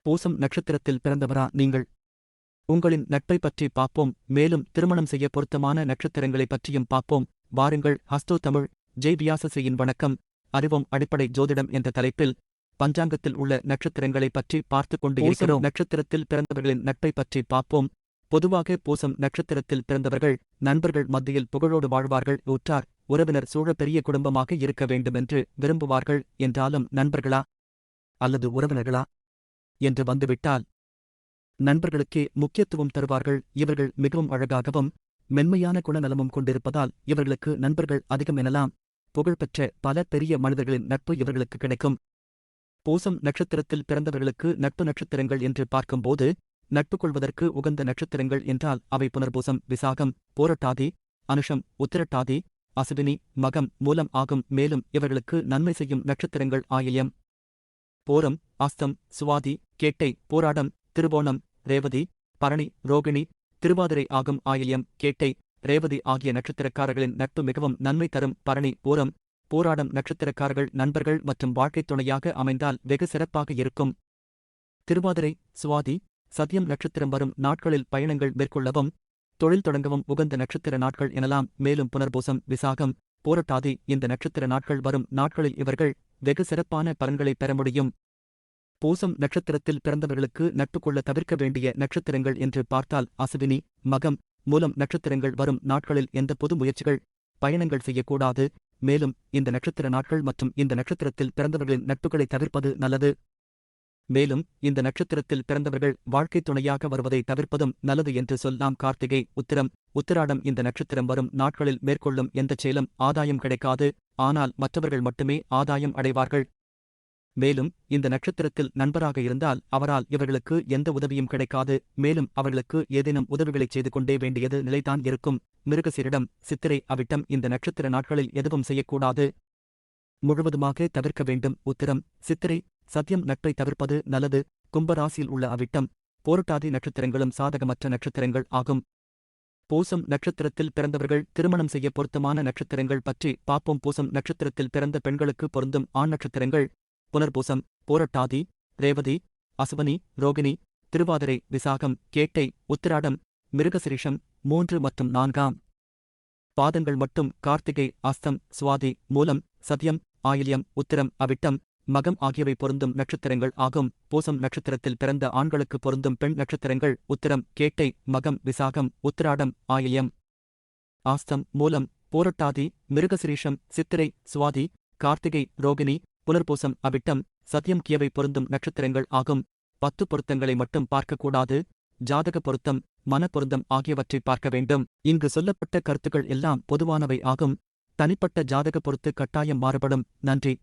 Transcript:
பூசம் நட்சத்திரத்தில் பிறந்தவரா நீங்கள்? உங்களின் நட்பை பற்றி பார்ப்போம். மேலும் திருமணம் செய்ய பொருத்தமான நட்சத்திரங்களைப் பற்றியும் பார்ப்போம். வாருங்கள். ஹஸ்தோ தமிழ் ஜெய் வியாசசியின் வணக்கம். அறிவோம் அடிப்படை ஜோதிடம் என்ற தலைப்பில் பஞ்சாங்கத்தில் உள்ள நட்சத்திரங்களைப் பற்றி பார்த்துக் கொண்டு இருக்கிறோம். நட்சத்திரத்தில் பிறந்தவர்களின் நட்பை பற்றி பார்ப்போம். பொதுவாக பூசம் நட்சத்திரத்தில் பிறந்தவர்கள் நண்பர்கள் மத்தியில் புகழோடு வாழ்வார்கள். உற்றார் உறவினர் சூழ பெரிய குடும்பமாக இருக்க வேண்டுமென்று விரும்புவார்கள். என்றாலும் நண்பர்களா அல்லது உறவினர்களா என்று வந்துவிட்டால் நண்பர்களுக்கே முக்கியத்துவம் தருவார்கள். இவர்கள் மிகவும் அழகாகவும் மென்மையான குணநலமும் கொண்டிருப்பதால் இவர்களுக்கு நண்பர்கள் அதிகம் எனலாம். புகழ்பெற்ற பல பெரிய மனிதர்களின் நட்பு இவர்களுக்கு கிடைக்கும். பூசம் நட்சத்திரத்தில் பிறந்தவர்களுக்கு நட்பு நட்சத்திரங்கள் என்று பார்க்கும்போது நட்பு கொள்வதற்கு உகந்த நட்சத்திரங்கள் என்றால் அவை புனர்பூசம், விசாகம், போரட்டாதி, அனுஷம், உத்திரட்டாதி, அசுவினி, மகம், மூலம் ஆகும். மேலும் இவர்களுக்கு நன்மை செய்யும் நட்சத்திரங்கள் ஆயில்யம், போரம், அஸ்தம், சுவாதி, கேட்டை, போராடம், திருவோணம், ரேவதி, பரணி, ரோகிணி, திருவாதிரை ஆகும். ஆயில்யம், கேட்டை, ரேவதி ஆகிய நட்சத்திரக்காரர்களின் நட்பு மிகவும் நன்மை தரும். பரணி, போரம், போராடம் நட்சத்திரக்காரர்கள் நண்பர்கள் மற்றும் வாழ்க்கைத் துணையாக அமைந்தால் வெகு சிறப்பாக இருக்கும். திருவாதிரை, சுவாதி, சத்யம் நட்சத்திரம் வரும் நாட்களில் பயணங்கள் மேற்கொள்ளவும் தொழில் தொடங்கவும் உகந்த நட்சத்திர நாட்கள் எனலாம். மேலும் புனர்பூசம், விசாகம், போரட்டாதி இந்த நட்சத்திர நாட்கள் வரும் நாட்களில் இவர்கள் வெகு சிறப்பான பலன்களை பெற முடியும். பூசம் நட்சத்திரத்தில் பிறந்தவர்களுக்கு நட்பு கொள்ள தவிர்க்க வேண்டிய நட்சத்திரங்கள் என்று பார்த்தால் அசுவினி, மகம், மூலம் நட்சத்திரங்கள் வரும் நாட்களில் எந்த பொது முயற்சிகள், பயணங்கள் செய்யக்கூடாது. மேலும் இந்த நட்சத்திர நாட்கள் மற்றும் இந்த நட்சத்திரத்தில் பிறந்தவர்களின் நட்புகளை தவிர்ப்பது நல்லது. மேலும் இந்த நட்சத்திரத்தில் பிறந்தவர்கள் வாழ்க்கைத் துணையாக வருவதை தவிர்ப்பதும் நல்லது என்று சொல்லலாம். கார்த்திகை, உத்திரம், உத்திராடம் இந்த நட்சத்திரம் வரும் நாட்களில் மேற்கொள்ளும் எந்தச் செயலும் ஆதாயம் கிடைக்காது. ஆனால் மற்றவர்கள் மட்டுமே ஆதாயம் அடைவார்கள். மேலும் இந்த நட்சத்திரத்தில் நண்பராக இருந்தால் அவரால் இவர்களுக்கு எந்த உதவியும் கிடைக்காது. மேலும் அவர்களுக்கு ஏதேனும் உதவிகளைச் செய்து கொண்டே வேண்டியது நிலைதான் இருக்கும். மிருகசீரிடம், சித்திரை, அவிட்டம் இந்த நட்சத்திர நாட்களில் எதுவும் செய்யக்கூடாது, முழுவதுமாக தவிர்க்க வேண்டும். உத்திரம், சித்திரை, சத்யம் நட்பை தவிர்ப்பது நல்லது. கும்பராசியில் உள்ள அவிட்டம், போரட்டாதி நட்சத்திரங்களும் சாதகமற்ற நட்சத்திரங்கள் ஆகும். பூசம் நட்சத்திரத்தில் பிறந்தவர்கள் திருமணம் செய்ய பொருத்தமான நட்சத்திரங்கள் பற்றி பார்ப்போம். பூசம் நட்சத்திரத்தில் பிறந்த பெண்களுக்கு பொருந்தும் ஆண் நட்சத்திரங்கள் புனர்பூசம், போரட்டாதி, ரேவதி, அசுவனி, ரோகிணி, திருவாதிரை, விசாகம், கேட்டை, உத்திராடம், மிருகசிரிஷம் 3 மற்றும் 4ஆம் பாதங்கள் மட்டும் கார்த்திகை, அஸ்தம், சுவாதி, மூலம், சத்யம், ஆயில்யம், உத்திரம், அவிட்டம், மகம் ஆகியவை பொருந்தும் நட்சத்திரங்கள் ஆகும். பூசம் நட்சத்திரத்தில் பிறந்த ஆண்களுக்கு பொருந்தும் பெண் நட்சத்திரங்கள் உத்திரம், கேட்டை, மகம், விசாகம், உத்திராடம், ஆயில்யம், ஆஸ்தம், மூலம், போரட்டாதி, மிருகசிரீஷம், சித்திரை, சுவாதி, கார்த்திகை, ரோகிணி, புனர்பூசம், அவிட்டம், சத்யம் கியவை பொருந்தும் நட்சத்திரங்கள் ஆகும். 10 பொருத்தங்களை மட்டும் பார்க்கக்கூடாது. ஜாதக பொருத்தம், மன பொருத்தம் ஆகியவற்றை பார்க்க வேண்டும். இங்கு சொல்லப்பட்ட கருத்துக்கள் எல்லாம் பொதுவானவை ஆகும். தனிப்பட்ட ஜாதக பொருத்து கட்டாயம் மாறுபடும். நன்றி.